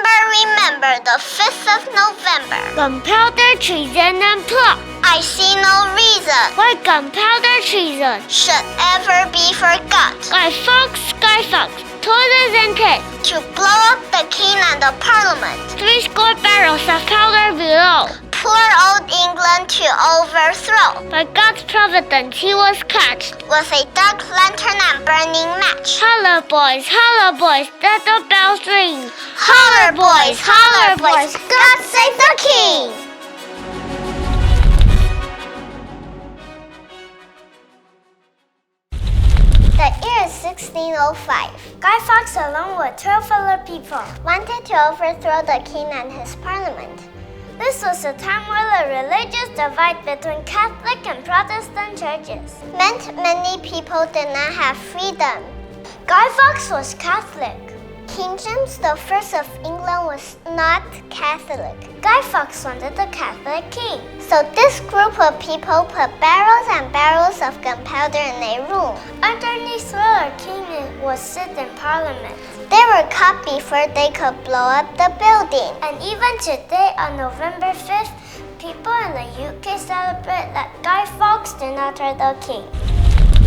remember the 5th of November. Gunpowder treason and plot. I see no reason Why gunpowder treason should ever be forgot. Guy Fawkes, told his intent To blow up the king and the parliament. 3 barrels of powder below. Poor old England to overthrow. By God's providence he was catched. With a dark lantern and burning match. Holler boys, let the bells ring. Holler boys, God save the king! The year is 1605. Guy Fawkes, along with 12 other people, wanted to overthrow the king and his parliament. This was a time where the religious divide between Catholic and Protestant churches meant many people did not have freedom. Guy Fawkes was Catholic. King James I of England was not Catholic. Guy Fawkes wanted a Catholic king. So this group of people put barrels and barrels of gunpowder in a room underneath where the king would sit in parliament. They were caught before they could blow up the building. And even today, on November 5th, people in the UK celebrate that Guy Fawkes did not hurt the king.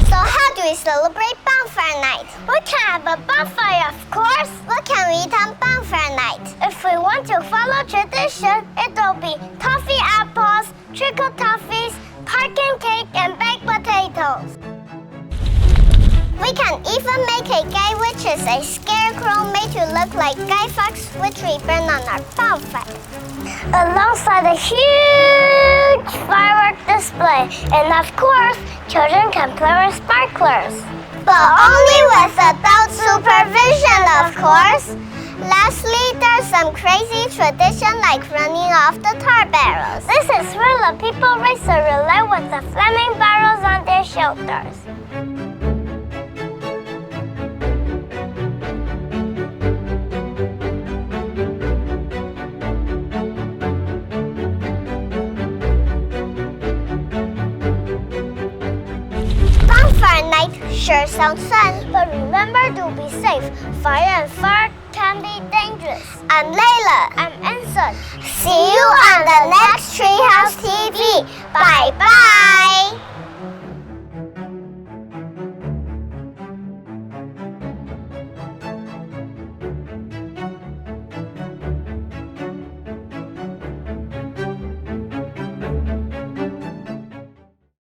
So how do we celebrate Bonfire Night? We can have a bonfire, of course. What can we eat on Bonfire Night? If we want to follow tradition, it'll be toffee apples, trickle toffees, pumpkin cake, and baked potatoes. We can even make a guy, which is a scarecrow made to look like Guy Fawkes, which we burn on our bonfire, alongside a huge firework display. And of course, children can play with sparklers. But only with adult supervision, of course. Lastly, there's some crazy tradition like running off the tar barrels. This is where the people race a relay with the flaming barrels on their shoulders. Bonfire night sure sounds fun, but remember to be safe. Fire and fire can be dangerous. I'm Layla. I'm Ensign. See you on the next Treehouse TV. Bye-bye.